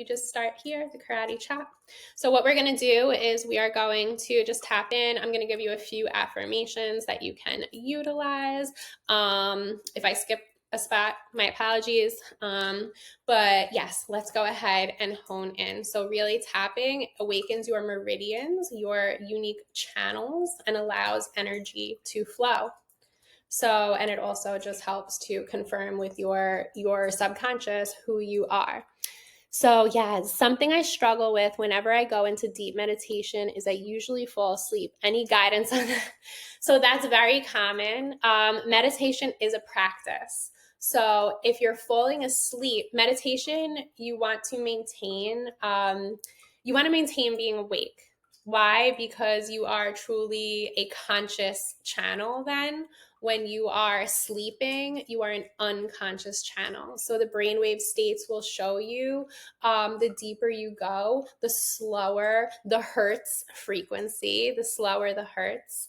A: just start here, the karate chop. So what we're going to do is we are going to just tap in. I'm going to give you a few affirmations that you can utilize. If I skip a spot, my apologies. But yes, let's go ahead and hone in. So really tapping awakens your meridians, your unique channels, and allows energy to flow. So, and it also just helps to confirm with your subconscious who you are. So yeah, something I struggle with whenever I go into deep meditation is I usually fall asleep. Any guidance on that? So that's very common. Meditation is a practice. So if you're falling asleep, meditation, you want to maintain being awake. Why? Because you are truly a conscious channel then. When you are sleeping, you are an unconscious channel. So the brainwave states will show you the deeper you go, the slower the hertz frequency, the slower the hertz.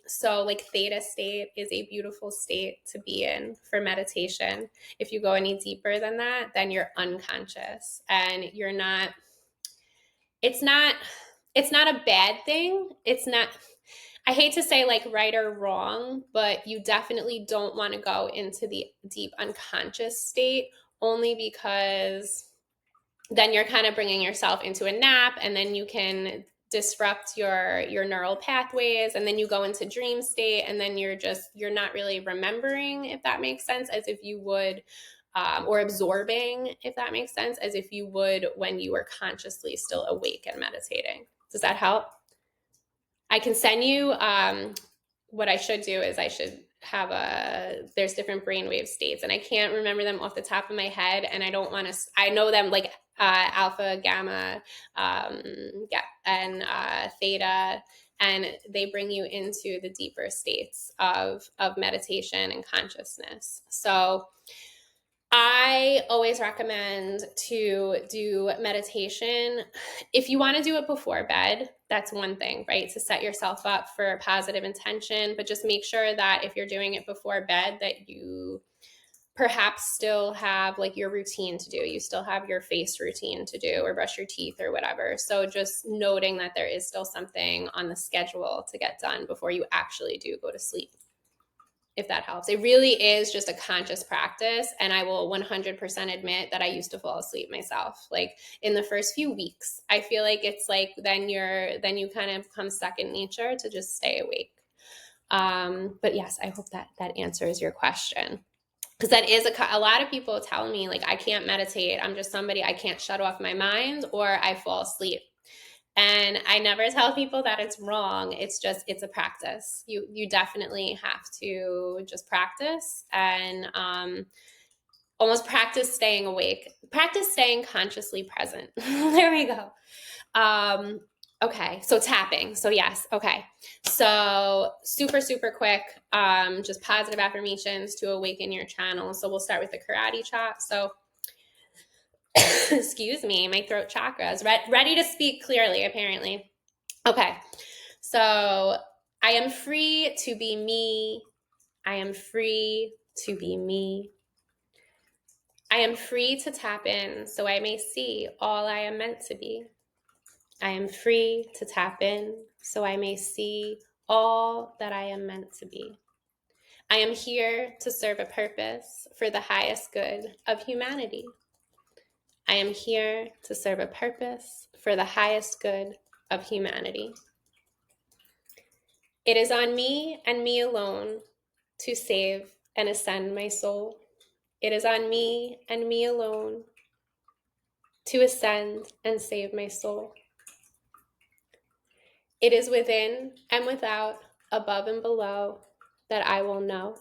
A: So like theta state is a beautiful state to be in for meditation. If you go any deeper than that, then you're unconscious and it's not a bad thing. I hate to say like right or wrong, but you definitely don't want to go into the deep unconscious state, only because then you're kind of bringing yourself into a nap, and then you can disrupt your neural pathways, and then you go into dream state, and then you're not really remembering, if that makes sense, as if you would, or absorbing, if that makes sense, as if you would when you were consciously still awake and meditating. Does that help? I can send you, what I should do is I should have there's different brainwave states, and I can't remember them off the top of my head, and I don't want to, I know them like alpha, gamma, and theta, and they bring you into the deeper states of meditation and consciousness. So I always recommend to do meditation. If you want to do it before bed, that's one thing, right? To set yourself up for positive intention, but just make sure that if you're doing it before bed, that you perhaps still have like your routine to do. You still have your face routine to do or brush your teeth or whatever. So just noting that there is still something on the schedule to get done before you actually do go to sleep, if that helps. It really is just a conscious practice. And I will 100% admit that I used to fall asleep myself. Like in the first few weeks, I feel like it's like then you kind of become second nature to just stay awake. But yes, I hope that answers your question. Because that is a lot of people tell me, like, I can't meditate. I'm just somebody, I can't shut off my mind or I fall asleep. And I never tell people that it's wrong. It's a practice. You definitely have to just practice and almost practice staying awake. Practice staying consciously present. There we go. Okay, so tapping. So yes, okay. So super, super quick, just positive affirmations to awaken your channel. So we'll start with the karate chop. So excuse me, my throat chakra is ready to speak clearly, apparently. Okay, so I am free to be me. I am free to be me. I am free to tap in so I may see all I am meant to be. I am free to tap in so I may see all that I am meant to be. I am here to serve a purpose for the highest good of humanity. I am here to serve a purpose for the highest good of humanity. It is on me and me alone to save and ascend my soul. It is on me and me alone to ascend and save my soul. It is within and without, above and below, that I will know.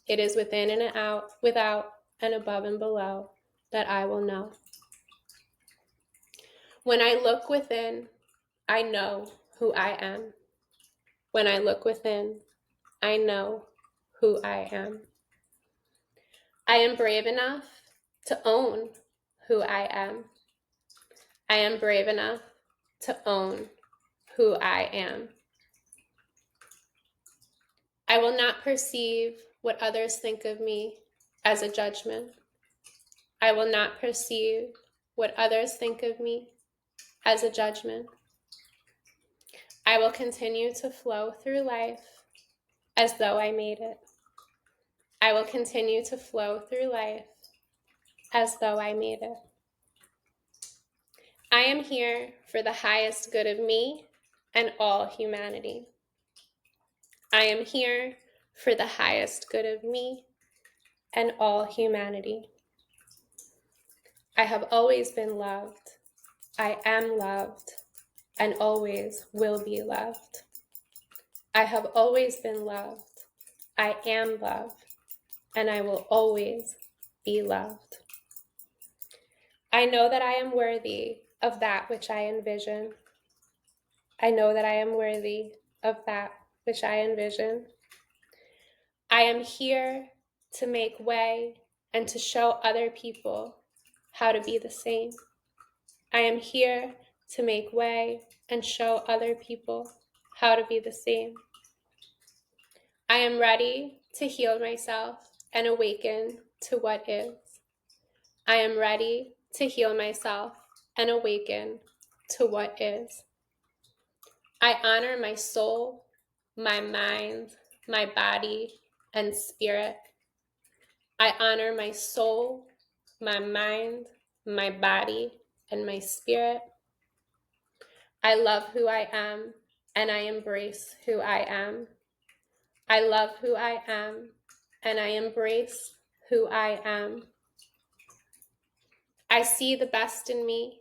A: It is within and out, without and above and below, that I will know. When I look within, I know who I am. When I look within, I know who I am. I am brave enough to own who I am. I am brave enough to own who I am. I will not perceive what others think of me as a judgment. I will not perceive what others think of me as a judgment. I will continue to flow through life as though I made it. I will continue to flow through life as though I made it. I am here for the highest good of me and all humanity. I am here for the highest good of me and all humanity. I have always been loved. I am loved and always will be loved. I have always been loved. I am loved and I will always be loved. I know that I am worthy of that which I envision. I know that I am worthy of that which I envision. I am here to make way and to show other people how to be the same. I am here to make way and show other people how to be the same. I am ready to heal myself and awaken to what is. I am ready to heal myself and awaken to what is. I honor my soul, my mind, my body, and spirit. I honor my soul, my mind, my body, and my spirit. I love who I am, and I embrace who I am. I love who I am, and I embrace who I am. I see the best in me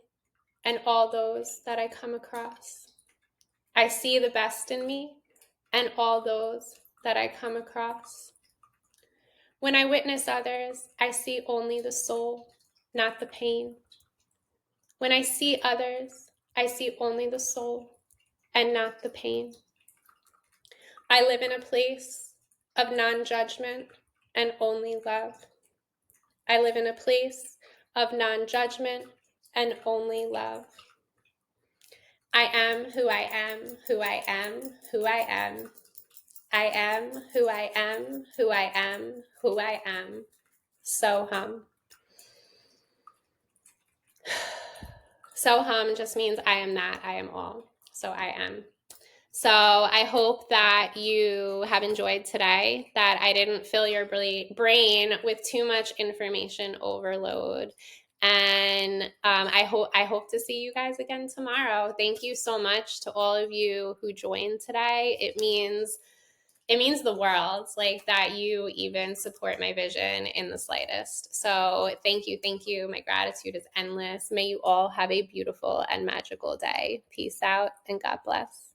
A: and all those that I come across. I see the best in me and all those that I come across. When I witness others, I see only the soul, not the pain. When I see others, I see only the soul and not the pain. I live in a place of non-judgment and only love. I live in a place of non-judgment and only love. I am who I am, who I am, who I am. I am who I am, who I am, who I am. Soham. Soham just means I am that, I am all. So I am. So I hope that you have enjoyed today, that I didn't fill your brain with too much information overload. And I hope to see you guys again tomorrow. Thank you so much to all of you who joined today. It means the world, like, that you even support my vision in the slightest. So thank you. My gratitude is endless. May you all have a beautiful and magical day. Peace out and God bless.